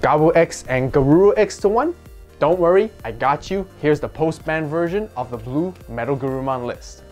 Gabu X and Garuru X to 1? Don't worry, I got you. Here's the post-ban version of the blue Metal Garurumon list.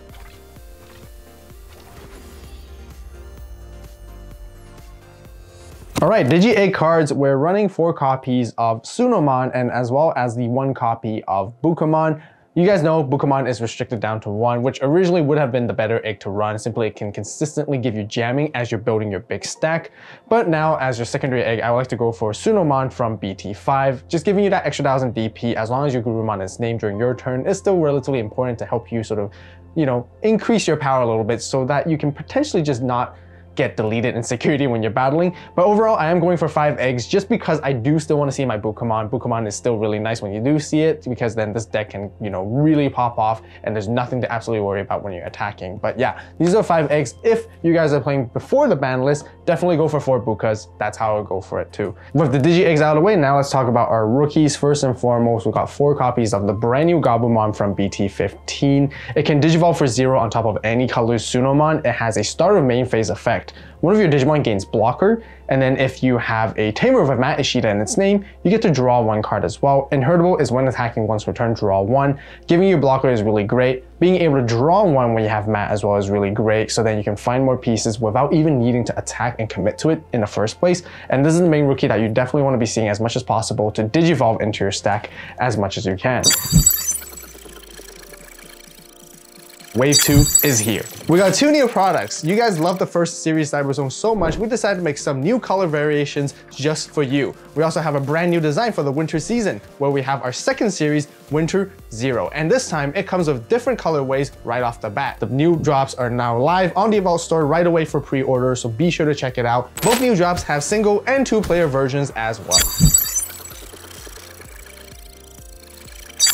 Alright, Digi-Egg cards, we're running 4 copies of Tsunomon and as well as the 1 copy of Bukamon. You guys know Bukamon is restricted down to 1, which originally would have been the better egg to run. Simply it can consistently give you jamming as you're building your big stack. But now as your secondary egg, I would like to go for Tsunomon from BT5. Just giving you that extra 1000 DP as long as your Garurumon is named during your turn is still relatively important to help you sort of, you know, increase your power a little bit so that you can potentially just not get deleted in security when you're battling. But overall, I am going for 5 eggs just because I do still want to see my Bukamon. Bukamon is still really nice when you do see it because then this deck can, you know, really pop off and there's nothing to absolutely worry about when you're attacking. But yeah, these are 5 eggs. If you guys are playing before the ban list, definitely go for 4 Bukas. That's how I'll go for it too. With the Digi eggs out of the way, now let's talk about our rookies. First and foremost, we've got 4 copies of the brand new Gabumon from BT15. It can Digivolve for 0 on top of any color Tsunomon. It has a start of main phase effect. One of your Digimon gains blocker, and then if you have a Tamer with Matt Ishida in its name, you get to draw 1 card as well. Inheritable is when attacking once per turn, draw 1. Giving you blocker is really great. Being able to draw 1 when you have Matt as well is really great, so then you can find more pieces without even needing to attack and commit to it in the first place. And this is the main rookie that you definitely want to be seeing as much as possible to Digivolve into your stack as much as you can. Wave 2 is here. We got 2 new products. You guys love the first series Cyberzone so much, we decided to make some new color variations just for you. We also have a brand new design for the winter season, where we have our second series, Winter Zero. And this time, it comes with different colorways right off the bat. The new drops are now live on the Evolve store right away for pre-order, so be sure to check it out. Both new drops have single and 2-player versions as well.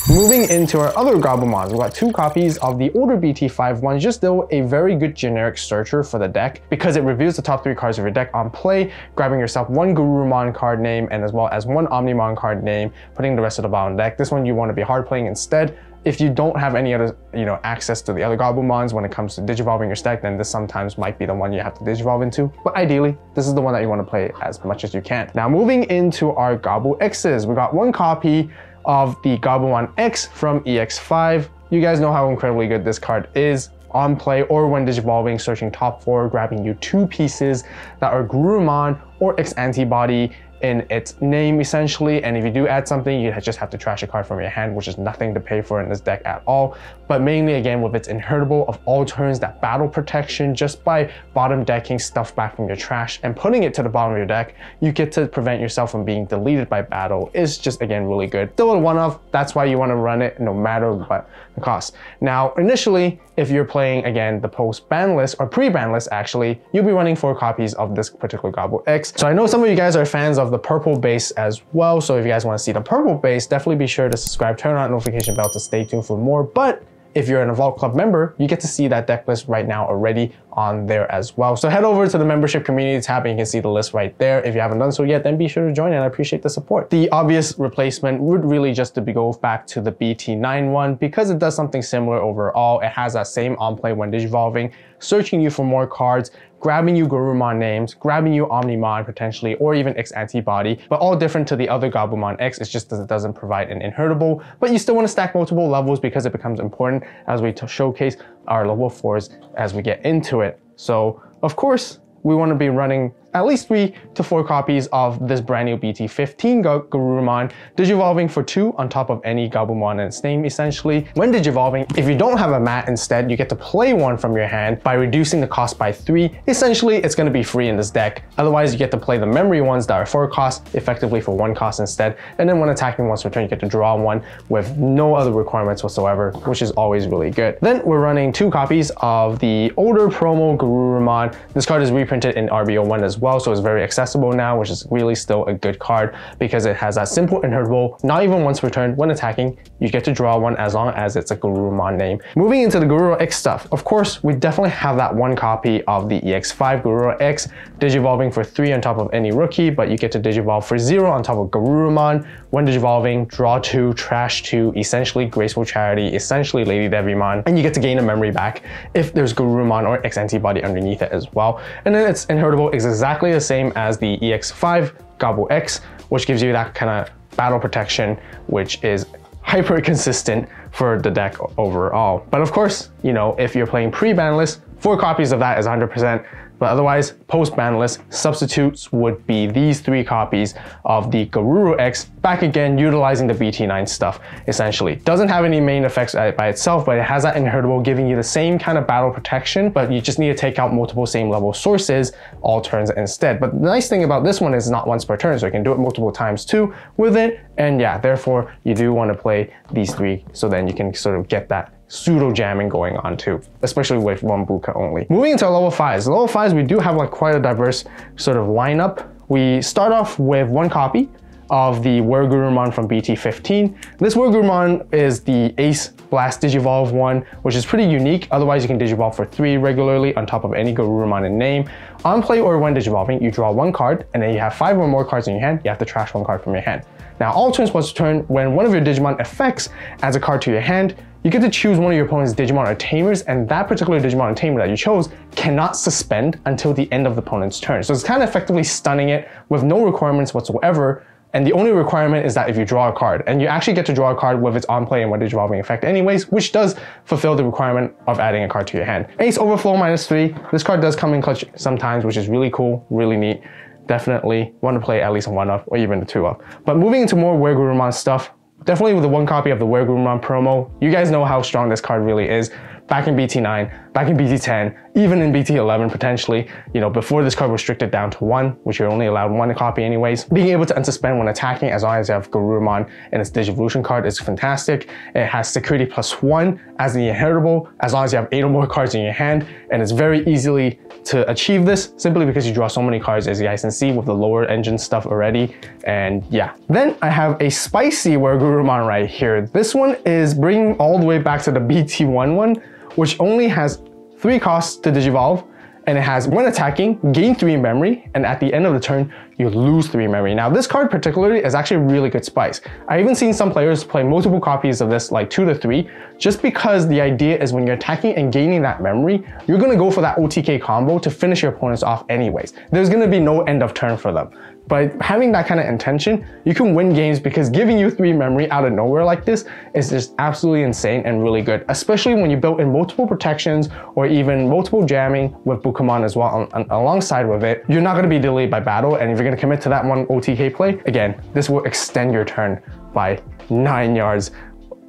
Moving into our other Gabumons, we've got 2 copies of the older BT5 one, just still a very good generic searcher for the deck because it reviews the top 3 cards of your deck on play, grabbing yourself 1 Garurumon card name and as well as 1 Omnimon card name, putting the rest of the bottom deck. This one you want to be hard playing instead. If you don't have any other, access to the other Gabumons when it comes to Digivolving your stack, then this sometimes might be the one you have to Digivolve into. But ideally, this is the one that you want to play as much as you can. Now moving into our Gabu X's, we got 1 copy of the Gabumon X from EX5. You guys know how incredibly good this card is on play or when Digivolving, searching top 4, grabbing you 2 pieces that are Garurumon or X Antibody in its name essentially, and if you do add something, you just have to trash a card from your hand, which is nothing to pay for in this deck at all. But mainly again with its inheritable of all turns, that battle protection just by bottom decking stuff back from your trash and putting it to the bottom of your deck, you get to prevent yourself from being deleted by battle. Is just again really good. Still a one-off, that's why you want to run it no matter what the cost. Now initially, if you're playing again the post-ban list or pre-ban list actually, you'll be running 4 copies of this particular Gabu X. So I know some of you guys are fans of the purple base as well, so if you guys want to see the purple base, definitely be sure to subscribe, turn on notification bell to stay tuned for more. But if you're an Evolve Club member, you get to see that deck list right now already on there as well. So head over to the membership community tab and you can see the list right there. If you haven't done so yet, then be sure to join and I appreciate the support. The obvious replacement would really just to go back to the BT9 one because it does something similar overall. It has that same on play when Digivolving, searching you for more cards, grabbing you Garurumon names, grabbing you Omnimon potentially, or even X Antibody, but all different to the other Gabumon X. It's just that it doesn't provide an inheritable, but you still want to stack multiple levels because it becomes important as we showcase our level 4s as we get into it. So of course, we want to be running at least 3 to 4 copies of this brand new BT15 Garurumon, Digivolving for 2 on top of any Gabumon in its name essentially. When Digivolving, if you don't have a mat instead, you get to play 1 from your hand by reducing the cost by 3. Essentially, it's going to be free in this deck. Otherwise, you get to play the memory ones that are 4 cost effectively for 1 cost instead. And then when attacking once per turn, you get to draw 1 with no other requirements whatsoever, which is always really good. Then we're running 2 copies of the older promo Garurumon. This card is reprinted in RBO1 as well, so it's very accessible now, which is really still a good card because it has that simple inheritable, not even once per turn. When attacking, you get to draw 1 as long as it's a Garurumon name. Moving into the Garuru X stuff, of course, we definitely have that 1 copy of the EX5 Garuru X, Digivolving for 3 on top of any rookie, but you get to Digivolve for 0 on top of Garurumon. When Digivolving, draw 2, trash 2, essentially Graceful Charity, essentially Lady Devimon, and you get to gain a memory back if there's Garurumon or X Antibody underneath it as well. And then its inheritable is exactly exactly the same as the EX5 Gobble X, which gives you that kind of battle protection, which is hyper consistent for the deck overall. But of course, you know, if you're playing pre-banless, 4 copies of that is 100%. But otherwise, post-banless substitutes would be these 3 copies of the Garuru X, back again utilizing the BT9 stuff, essentially. Doesn't have any main effects by itself, but it has that inheritable giving you the same kind of battle protection, but you just need to take out multiple same level sources all turns instead. But the nice thing about this one is not once per turn, so you can do it multiple times too with it. And yeah, therefore you do want to play these 3, so then you can sort of get that pseudo jamming going on too, especially with 1 Buka only. Moving into level 5s. Level 5s, we do have like quite a diverse sort of lineup. We start off with 1 copy of the Wergurumon from BT15. This Wergurumon is the Ace Blast Digivolve one, which is pretty unique. Otherwise, you can Digivolve for 3 regularly on top of any Garurumon in name. On play or when Digivolving, you draw 1 card, and then you have 5 or more cards in your hand. You have to trash 1 card from your hand. Now, all turns once per turn, when one of your Digimon effects adds a card to your hand, you get to choose one of your opponent's Digimon or Tamers, and that particular Digimon or Tamer that you chose cannot suspend until the end of the opponent's turn. So it's kind of effectively stunning it with no requirements whatsoever. And the only requirement is that if you draw a card, and you actually get to draw a card with its on play and when Digivolving effect anyways, which does fulfill the requirement of adding a card to your hand. Ace Overflow -3. This card does come in clutch sometimes, which is really cool, really neat. Definitely want to play at least 1 of, or even the 2 of. But moving into more Wergurumon stuff, definitely with the 1 copy of the Wergurumon promo, you guys know how strong this card really is. Back in BT9, back in BT10, even in BT11 potentially, you know, before this card was restricted down to 1, which you're only allowed 1 copy anyways. Being able to unsuspend when attacking as long as you have Garurumon and its Digivolution card is fantastic. It has security +1 as the inheritable, as long as you have 8 or more cards in your hand, and it's very easily to achieve this simply because you draw so many cards, as you guys can see with the lower engine stuff already. And yeah, then I have a spicy Wergurumon right here. This one is bringing all the way back to the BT1 one, which only has 3 costs to Digivolve, and it has, when attacking, gain 3 memory, and at the end of the turn, you lose 3 memory. Now, this card particularly is actually really good spice. I've even seen some players play multiple copies of this, like 2 to 3, just because the idea is when you're attacking and gaining that memory, you're gonna go for that OTK combo to finish your opponents off anyways. There's gonna be no end of turn for them. But having that kind of intention, you can win games because giving you 3 memory out of nowhere like this is just absolutely insane and really good, especially when you build in multiple protections or even multiple jamming with Bukamon as well alongside with it. You're not going to be delayed by battle, and if you're going to commit to that 1 OTK play, again, this will extend your turn by 9 yards,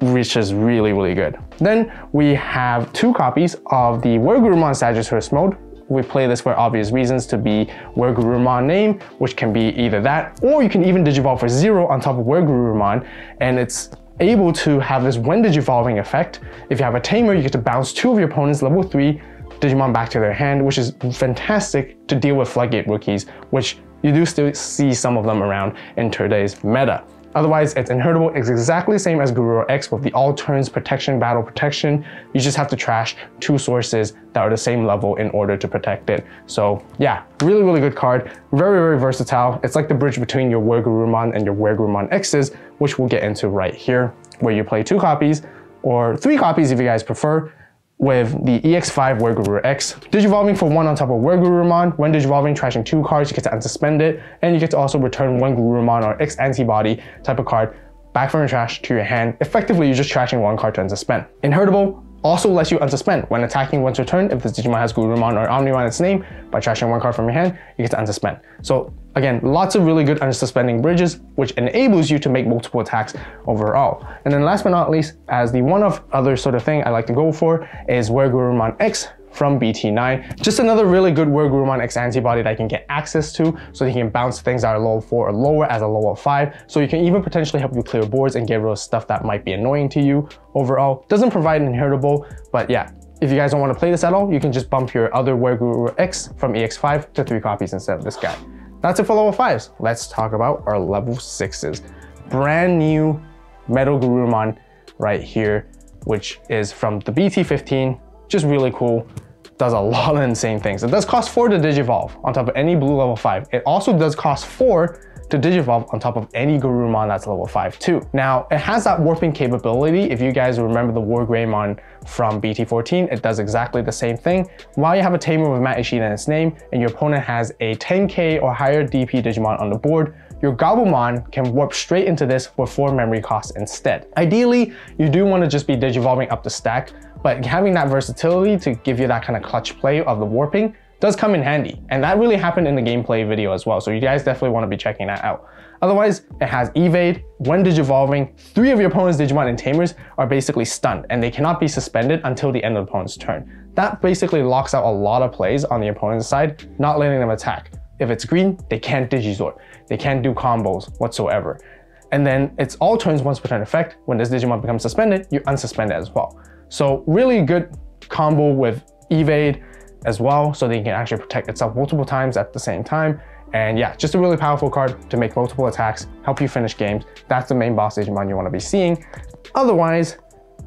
which is really, really good. Then we have 2 copies of the Wergurumon Sagittarius mode. We play this for obvious reasons to be Wergurumon name, which can be either that, or you can even Digivolve for 0 on top of Wergurumon, and it's able to have this when Digivolving effect. If you have a Tamer, you get to bounce 2 of your opponent's level 3 Digimon back to their hand, which is fantastic to deal with Floodgate rookies, which you do still see some of them around in today's meta. Otherwise, it's inheritable. It's exactly the same as Garuru X with the all turns protection, battle protection. You just have to trash 2 sources that are the same level in order to protect it. So yeah, really, really good card. Very, very versatile. It's like the bridge between your Wergurumon and your Wergurumon X's, which we'll get into right here, where you play 2 copies or 3 copies if you guys prefer, with the EX5 Werguru X. Digivolving for 1 on top of Wergurumon. When Digivolving, trashing 2 cards, you get to unsuspend it, and you get to also return 1 Garurumon or X Antibody type of card back from your trash to your hand. Effectively, you're just trashing 1 card to unsuspend. Inheritable also lets you unsuspend. When attacking once your turn, if this Digimon has Garurumon or Omnimon in its name, by trashing 1 card from your hand, you get to unsuspend. So again, lots of really good unsuspending bridges, which enables you to make multiple attacks overall. And then last but not least, as the one of other sort of thing I like to go for is Wergurumon X from BT9. Just another really good Wergurumon X antibody that I can get access to, so you can bounce things that are level 4 or lower as a level 5. So you can even potentially help you clear boards and get rid of stuff that might be annoying to you overall. Doesn't provide an inheritable, but yeah, if you guys don't want to play this at all, you can just bump your other Werguru X from EX5 to 3 copies instead of this guy. That's it for level 5s. Let's talk about our level 6s. Brand new Metal Garurumon right here, which is from the BT15. Just really cool. Does a lot of insane things. It does cost 4 to Digivolve on top of any blue level 5. It also does cost 4 to Digivolve on top of any Garurumon that's level 5 too. Now, it has that warping capability. If you guys remember the War Greymon from BT14, it does exactly the same thing. While you have a tamer with Matt Ishida in its name, and your opponent has a 10k or higher DP Digimon on the board, your Gabumon can warp straight into this with 4 memory costs instead. Ideally, you do want to just be Digivolving up the stack, but having that versatility to give you that kind of clutch play of the warping does come in handy. And that really happened in the gameplay video as well, so you guys definitely want to be checking that out. Otherwise, it has Evade. When Digivolving, 3 of your opponent's Digimon and Tamers are basically stunned, and they cannot be suspended until the end of the opponent's turn. That basically locks out a lot of plays on the opponent's side, not letting them attack. If it's green, they can't Digizord. They can't do combos whatsoever. And then it's all turns once per turn effect. When this Digimon becomes suspended, you unsuspend it as well. So really good combo with Evade as well, so that you can actually protect itself multiple times at the same time. And yeah, just a really powerful card to make multiple attacks, help you finish games. That's the main boss Digimon you want to be seeing. Otherwise,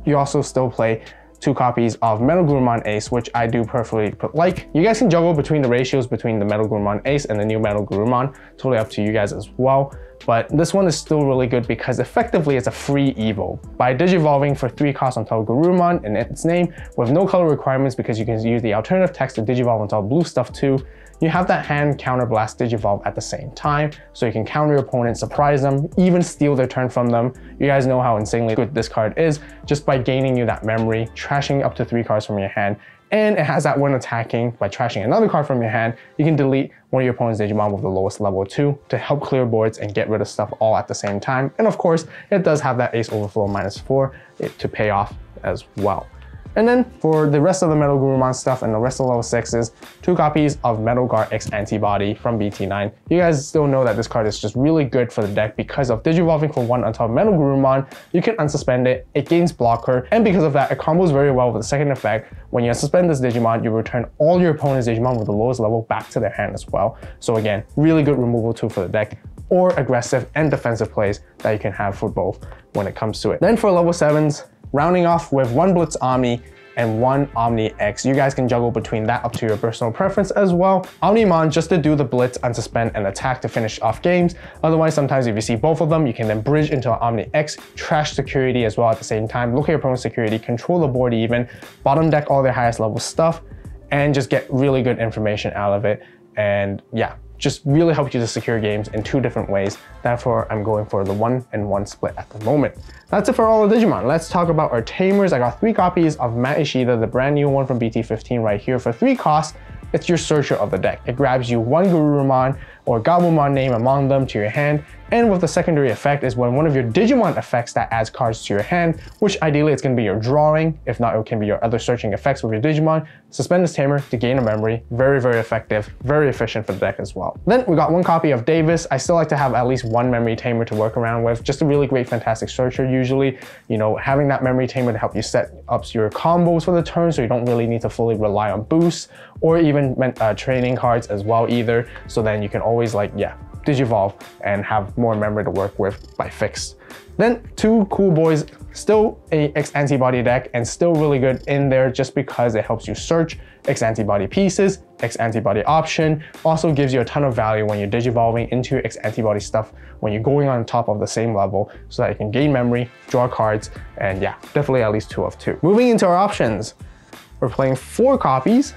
you also still play 2 copies of Metal Garurumon Ace, which I do preferably like. You guys can juggle between the ratios between the Metal Garurumon Ace and the new Metal Garurumon. Totally up to you guys as well. But this one is still really good because effectively it's a free Evo. By Digivolving for 3 costs on top of Garurumon in its name, with no color requirements because you can use the alternative text to Digivolve on top of blue stuff too, you have that hand counter blast Digivolve at the same time, so you can counter your opponent, surprise them, even steal their turn from them. You guys know how insanely good this card is just by gaining you that memory, trashing up to 3 cards from your hand. And it has that when attacking, by trashing another card from your hand, you can delete one of your opponent's Digimon with the lowest level 2 to help clear boards and get rid of stuff all at the same time. And of course, it does have that Ace Overflow -4 to pay off as well. And then for the rest of the Metal Garurumon stuff and the rest of level 6s, 2 copies of Metal Guard X Antibody from BT9. You guys still know that this card is just really good for the deck because of Digivolving for 1 on top of Metal Garurumon. You can unsuspend it, it gains blocker, and because of that, it combos very well with the second effect. When you unsuspend this Digimon, you return all your opponent's Digimon with the lowest level back to their hand as well. So again, really good removal tool for the deck, or aggressive and defensive plays that you can have for both when it comes to it. Then for level 7s, rounding off with 1 Blitz Omni and 1 Omni X. You guys can juggle between that up to your personal preference as well. Omnimon just to do the blitz, unsuspend, and attack to finish off games. Otherwise, sometimes if you see both of them, you can then bridge into an Omni X, trash security as well at the same time, look at your opponent's security, control the board even, bottom deck all their highest level stuff, and just get really good information out of it. And yeah, just really help you to secure games in 2 different ways. Therefore, I'm going for the 1-and-1 split at the moment. That's it for all the Digimon. Let's talk about our Tamers. I got 3 copies of Matt Ishida, the brand new one from BT15 right here for 3 costs. It's your searcher of the deck. It grabs you 1 Garurumon or Gabumon name among them to your hand, and with the secondary effect is when one of your Digimon effects that adds cards to your hand, which ideally it's going to be your drawing, if not it can be your other searching effects with your Digimon. Suspend this Tamer to gain a memory, very effective, very efficient for the deck as well. Then we got 1 copy of Davis. I still like to have at least 1 memory Tamer to work around with, just a really great fantastic searcher usually. You know, having that memory Tamer to help you set up your combos for the turn so you don't really need to fully rely on boosts or even training cards as well either, so then you can always Digivolve and have more memory to work with by fixed. Then 2 cool boys, still a X Antibody deck and still really good in there just because it helps you search X Antibody pieces, X Antibody option, also gives you a ton of value when you're Digivolving into your X Antibody stuff when you're going on top of the same level so that you can gain memory, draw cards, and yeah, definitely at least 2 of 2. Moving into our options, we're playing 4 copies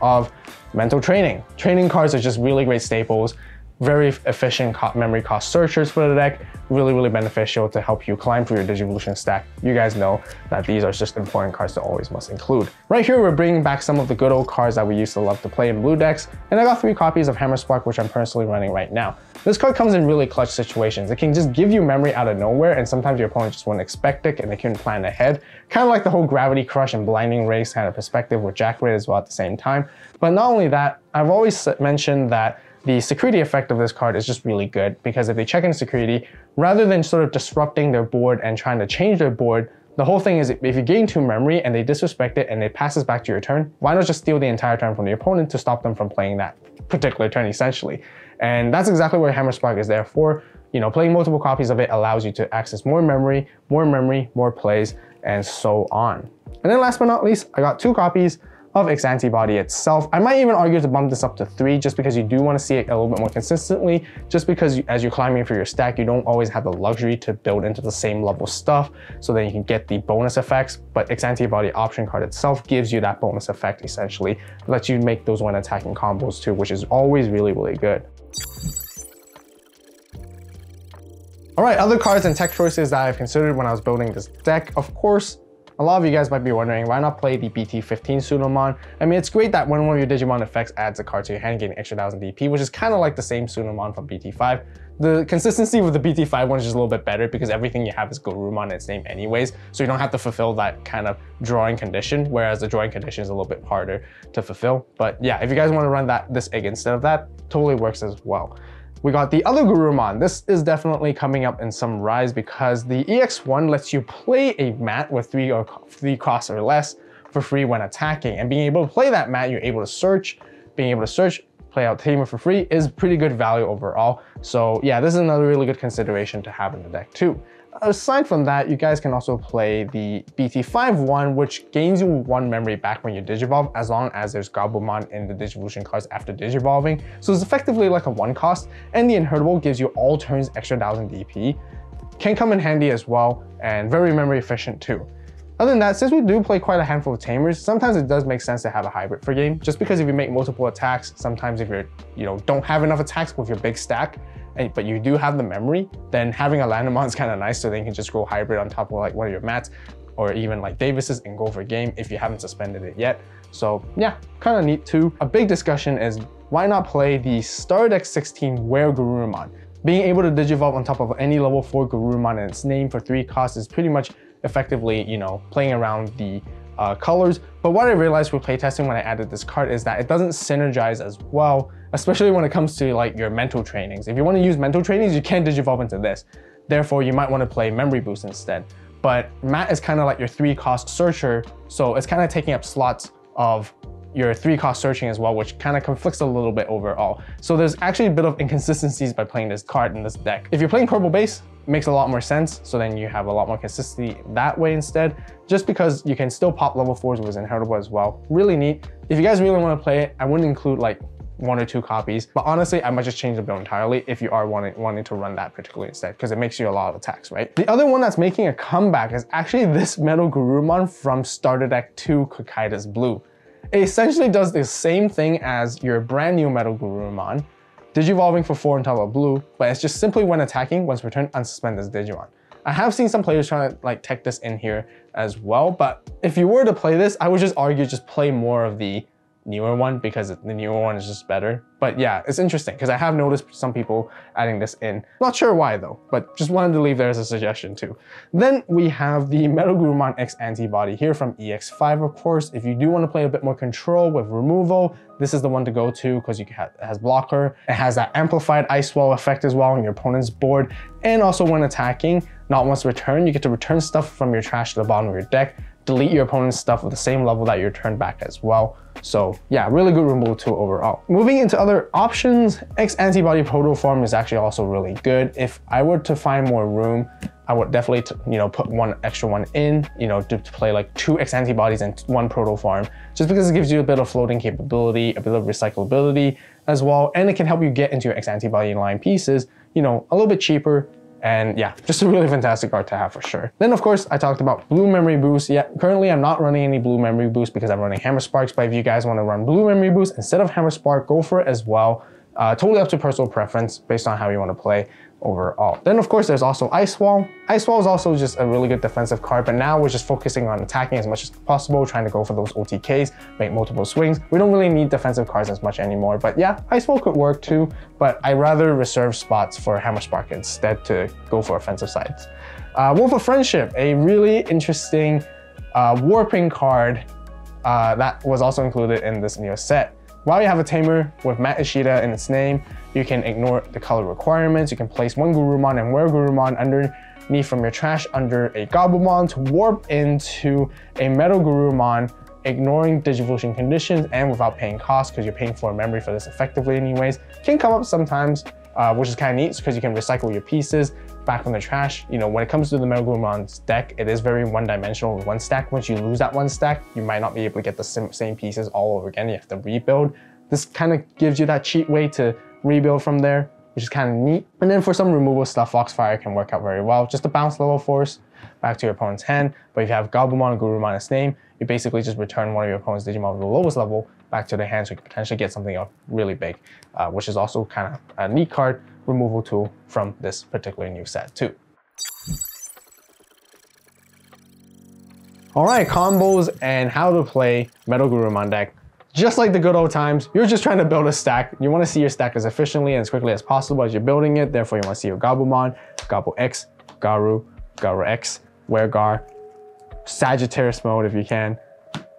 of Mental Training. Training cards are just really great staples. Very efficient memory cost searchers for the deck, really beneficial to help you climb through your Digivolution stack. You guys know that these are just important cards to always must include. Right here, we're bringing back some of the good old cards that we used to love to play in blue decks, and I got 3 copies of Hammer Spark, which I'm personally running right now. This card comes in really clutch situations. It can just give you memory out of nowhere, and sometimes your opponent just wouldn't expect it and they couldn't plan ahead. Kind of like the whole Gravity Crush and Blinding Rays kind of perspective with Jack Raid as well at the same time. But not only that, I've always mentioned that the security effect of this card is just really good because if they check in security, rather than sort of disrupting their board and trying to change their board, the whole thing is if you gain 2 memory and they disrespect it and it passes back to your turn, why not just steal the entire turn from the opponent to stop them from playing that particular turn essentially? And that's exactly what Hammer Spark is there for. You know, playing multiple copies of it allows you to access more memory, more plays, and so on. And then last but not least, I got 2 copies of X Antibody itself. I might even argue to bump this up to 3 just because you do want to see it a little bit more consistently, just because as you're climbing for your stack, you don't always have the luxury to build into the same level stuff, so then you can get the bonus effects. But X Antibody option card itself gives you that bonus effect essentially. It lets you make those when attacking combos too, which is always really, really good. All right, other cards and tech choices that I've considered when I was building this deck. Of course, a lot of you guys might be wondering, why not play the BT15 Sunamon? I mean, it's great that when one of your Digimon effects adds a card to your hand, getting extra 1000 DP, which is kind of like the same Sunamon from BT5. The consistency with the BT5 one is just a little bit better because everything you have is Garurumon in its name anyways, so you don't have to fulfill that kind of drawing condition, whereas the drawing condition is a little bit harder to fulfill. But yeah, if you guys want to run this egg instead of that, totally works as well. We got the other Garurumon. This is definitely coming up in some rise because the EX1 lets you play a mat with 3 costs or less for free when attacking. And being able to play that mat, you're able to search. Being able to search, play out Tamer for free is pretty good value overall. So yeah, this is another really good consideration to have in the deck too. Aside from that, you guys can also play the BT5-1, which gains you 1 memory back when you Digivolve, as long as there's Gabumon in the Digivolution cards after Digivolving. So it's effectively like a 1 cost, and the Inheritable gives you all turns extra 1000 DP. Can come in handy as well, and very memory efficient too. Other than that, since we do play quite a handful of Tamers, sometimes it does make sense to have a hybrid for game, just because if you make multiple attacks, sometimes if you don't have enough attacks with your big stack, but you do have the memory, then having a Landamon is kind of nice, so then you can just go hybrid on top of like one of your mats, or even like Davis's, and go for game if you haven't suspended it yet. So yeah, kind of neat too. A big discussion is why not play the Star Deck 16 Were Garurumon? Being able to Digivolve on top of any level 4 Garurumon in its name for 3 costs is pretty much effectively, playing around the colors. But what I realized with playtesting when I added this card is that it doesn't synergize as well, especially when it comes to like your mental trainings. If you want to use mental trainings, you can't Digivolve into this. Therefore, you might want to play Memory Boost instead. But Mat is kind of like your 3-cost searcher, so it's kind of taking up slots of your 3-cost searching as well, which kind of conflicts a little bit overall. So there's actually a bit of inconsistencies by playing this card in this deck. If you're playing purple base, it makes a lot more sense, so then you have a lot more consistency that way instead, just because you can still pop level 4s with Inheritable as well. Really neat. If you guys really want to play it, I wouldn't include like 1 or 2 copies, but honestly, I might just change the build entirely if you are wanting to run that particularly instead, because it makes you a lot of attacks, right? The other one that's making a comeback is actually this Metal Garurumon from Starter Deck 2 Kokaida's Blue. It essentially does the same thing as your brand new Metal Garurumon, Digivolving for 4 on top of blue, but it's just simply when attacking, once returned, unsuspend this Digimon. I have seen some players trying to like tech this in here as well, but if you were to play this, I would just argue just play more of the newer one, because the newer one is just better. But yeah, it's interesting because I have noticed some people adding this in. Not sure why though, but just wanted to leave there as a suggestion too. Then we have the Metal Garurumon X Antibody here from EX5, of course. If you do want to play a bit more control with removal, this is the one to go to because it has blocker. It has that amplified Ice Wall effect as well on your opponent's board. And also when attacking, not once returned, you get to return stuff from your trash to the bottom of your deck, delete your opponent's stuff with the same level that you returned back as well. So yeah, really good removal tool overall. Moving into other options, X Antibody Protoform is actually also really good. If I were to find more room, I would definitely put 1 extra one in, to play like 2 X Antibodies and 1 Protoform, just because it gives you a bit of floating capability, a bit of recyclability as well, and it can help you get into your X Antibody line pieces, a little bit cheaper. And yeah, just a really fantastic card to have for sure. Then of course, I talked about Blue Memory Boost. Yeah, currently I'm not running any Blue Memory Boost because I'm running Hammer Sparks, but if you guys want to run Blue Memory Boost instead of Hammer Spark, go for it as well. Totally up to personal preference based on how you want to play overall. Then of course there's also Ice Wall. Ice Wall is also just a really good defensive card, but now we're just focusing on attacking as much as possible, trying to go for those OTKs, make multiple swings. We don't really need defensive cards as much anymore, but yeah, Ice Wall could work too, but I rather reserve spots for Hammer Spark instead to go for offensive sides. Wolf of Friendship, a really interesting warping card that was also included in this new set. While you have a Tamer with Mat Ishida in its name, you can ignore the color requirements. You can place 1 Garurumon and Were Garurumon underneath from your trash under a Gabumon to warp into a Metal Garurumon, ignoring Digivolution conditions and without paying costs, because you're paying for a memory for this effectively anyways. Can come up sometimes, which is kind of neat because you can recycle your pieces back from the trash. You know, when it comes to the Metal deck, it is very one-dimensional with one stack. Once you lose that one stack, you might not be able to get the same pieces all over again. You have to rebuild. This kind of gives you that cheap way to rebuild from there, which is kind of neat. And then for some removal stuff, Foxfire can work out very well. Just a bounce level force back to your opponent's hand. But if you have Gabumon and Garurumon its name, you basically just return one of your opponent's Digimon with the lowest level back to their hand, so you can potentially get something really big, which is also kind of a neat card removal tool from this particular new set too. All right, combos and how to play Metal Garurumon deck. Just like the good old times, you're just trying to build a stack. You want to see your stack as efficiently and as quickly as possible as you're building it. Therefore, you want to see your Gabumon, Gabu X, Garu, Garu X, Wergar, Sagittarius mode if you can,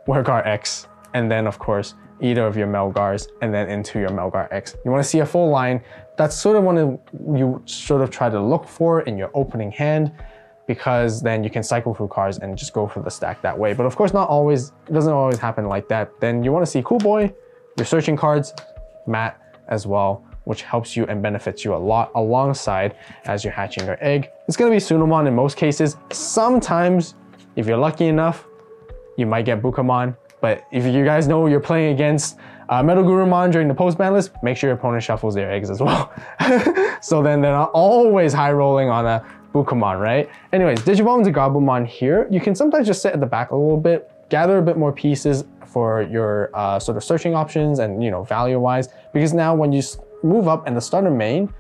Wergar X, and then of course, either of your Melgars, and then into your Melgar X. You want to see a full line. That's sort of what you sort of try to look for in your opening hand, because then you can cycle through cards and just go for the stack that way. But of course, not always, it doesn't always happen like that. Then you want to see Cool Boy, your searching cards, Matt as well, which helps you and benefits you a lot alongside as you're hatching your egg. It's going to be Sunamon in most cases. Sometimes, if you're lucky enough, you might get Bukamon. But if you guys know you're playing against Metal Garurumon during the post-ban list, make sure your opponent shuffles their eggs as well. So then they're not always high rolling on a Bukamon, right? Anyways, Digivolve into Gabumon here. You can sometimes just sit at the back a little bit, gather a bit more pieces for your sort of searching options and, you know, value-wise, because now when you move up in the starter main,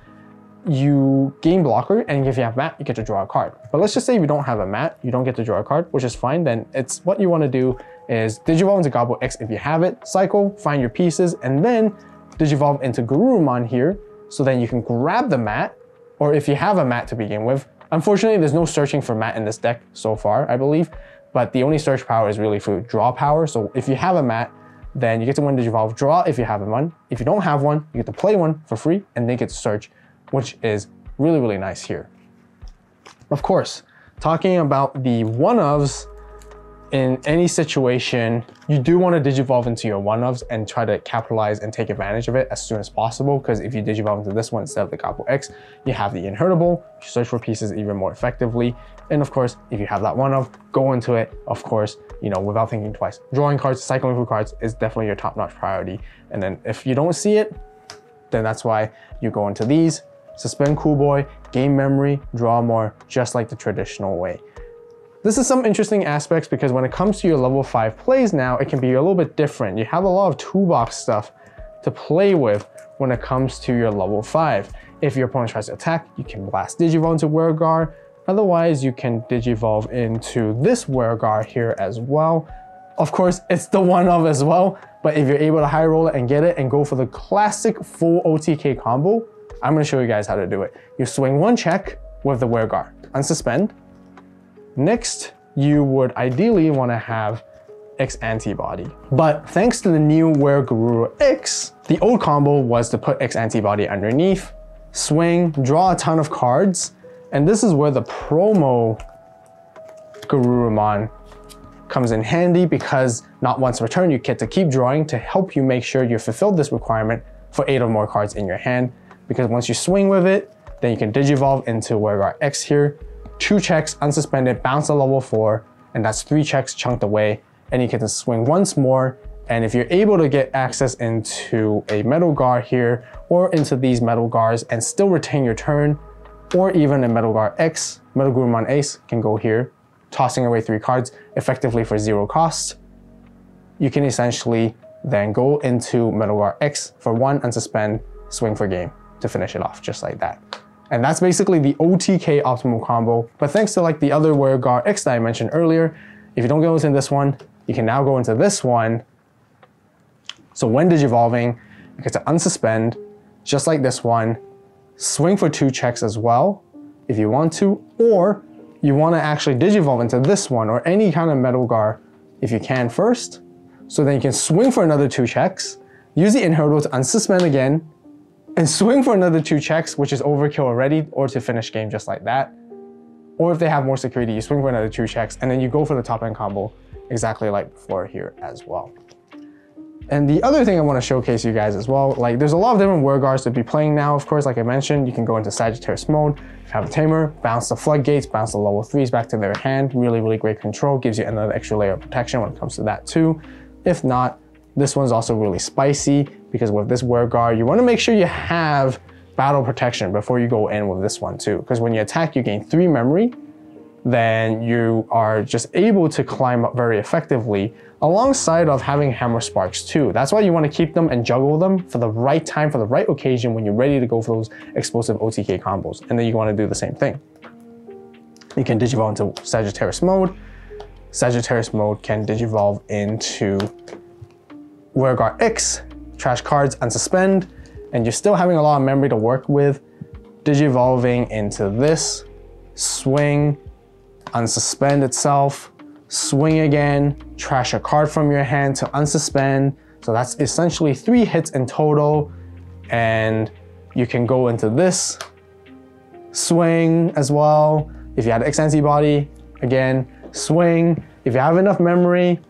you gain blocker, and if you have mat, you get to draw a card. But let's just say you don't have a mat, you don't get to draw a card, which is fine. Then it's what you want to do is Digivolve into Gabu X if you have it, cycle, find your pieces, and then Digivolve into Garurumon here, so then you can grab the mat, or if you have a mat to begin with. Unfortunately, there's no searching for mat in this deck so far, I believe, but the only search power is really for draw power. So if you have a mat, then you get to win Digivolve, draw if you have one. If you don't have one, you get to play one for free, and then get to search, which is really, really nice here. Of course, talking about the one-ofs, in any situation, you do want to Digivolve into your one-ofs and try to capitalize and take advantage of it as soon as possible, because if you Digivolve into this one instead of the Gabu X, you have the Inheritable, you search for pieces even more effectively. And of course, if you have that one-off, go into it, of course, you know, without thinking twice. Drawing cards, cycling through cards is definitely your top-notch priority. And then if you don't see it, then that's why you go into these, suspend Cool Boy, gain memory, draw more, just like the traditional way. This is some interesting aspects because when it comes to your level 5 plays now, it can be a little bit different. You have a lot of toolbox stuff to play with when it comes to your level 5. If your opponent tries to attack, you can blast Digivolve into Wergar. Otherwise, you can Digivolve into this Wergar here as well. Of course, it's the one-of as well, but if you're able to high roll it and get it and go for the classic full OTK combo, I'm going to show you guys how to do it. You swing one check with the Wergar, unsuspend. Next, you would ideally want to have X antibody. But thanks to the new Wergaruru X, the old combo was to put X antibody underneath, swing, draw a ton of cards, and this is where the promo Garurumon comes in handy, because not once returned, you get to keep drawing to help you make sure you fulfilled this requirement for 8 or more cards in your hand. Because once you swing with it, then you can Digivolve into Wergar X here, 2 checks, unsuspended, bounce to level 4, and that's 3 checks chunked away, and you get to swing once more. And if you're able to get access into a Metal Gar here, or into these Metal Gars and still retain your turn, or even a Metal Gar X, Metal Garurumon Ace can go here, tossing away 3 cards effectively for 0 cost. You can essentially then go into Metal Gar X for 1, unsuspend, swing for game to finish it off just like that. And that's basically the OTK optimal combo. But thanks to like the other Wergar X that I mentioned earlier, if you don't go into this one, you can now go into this one. So when Digivolving, you get to unsuspend, just like this one, swing for 2 checks as well, if you want to, or you want to actually Digivolve into this one or any kind of Metal Gar if you can first. So then you can swing for another 2 checks, use the Inheritable to unsuspend again, and swing for another 2 checks, which is overkill already, or to finish game just like that. Or if they have more security, you swing for another 2 checks, and then you go for the top end combo exactly like before here as well. And the other thing I want to showcase you guys as well, like there's a lot of different word guards to be playing now. Of course, like I mentioned, you can go into Sagittarius mode, have a Tamer, bounce the Floodgates, bounce the level 3s back to their hand. Really, really great control. Gives you another extra layer of protection when it comes to that too. If not, this one's also really spicy because with this word guard, you want to make sure you have battle protection before you go in with this one too. Because when you attack, you gain 3 memory. Then you are just able to climb up very effectively alongside of having Hammer Sparks too. That's why you want to keep them and juggle them for the right time, for the right occasion when you're ready to go for those explosive OTK combos. And then you want to do the same thing. You can digivolve into Sagittarius mode. Sagittarius mode can digivolve into Word Guard X, trash cards, unsuspend, and you're still having a lot of memory to work with. Digivolving into this, swing, unsuspend itself, swing again, trash a card from your hand to unsuspend. So that's essentially 3 hits in total. And you can go into this, swing as well. If you had X antibody, again, swing. If you have enough memory,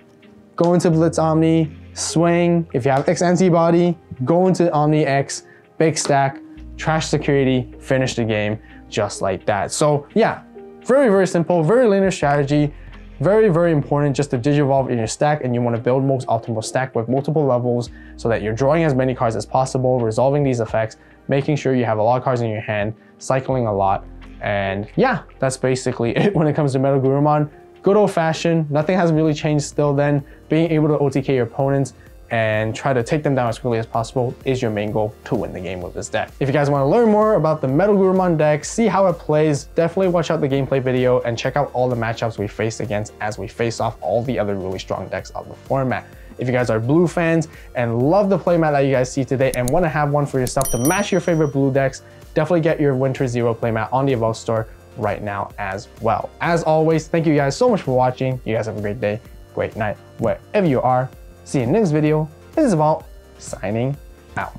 go into Blitz Omni, swing. If you have X antibody, go into Omni X, big stack, trash security, finish the game just like that. So yeah, very, very simple, very linear strategy. Very, very important just to digivolve in your stack, and you want to build most optimal stack with multiple levels so that you're drawing as many cards as possible, resolving these effects, making sure you have a lot of cards in your hand, cycling a lot. And yeah, that's basically it when it comes to Metal Gurumon. Good old fashioned, nothing has really changed still then. Being able to OTK your opponents and try to take them down as quickly as possible is your main goal to win the game with this deck. If you guys want to learn more about the Metal Gurumon deck, see how it plays, definitely watch out the gameplay video and check out all the matchups we faced against as we face off all the other really strong decks of the format. If you guys are blue fans and love the playmat that you guys see today and want to have one for yourself to match your favorite blue decks, definitely get your Winter Zero playmat on the Evolve store right now as well. As always, thank you guys so much for watching. You guys have a great day, great night, wherever you are. See you in the next video. This is Vault, signing out.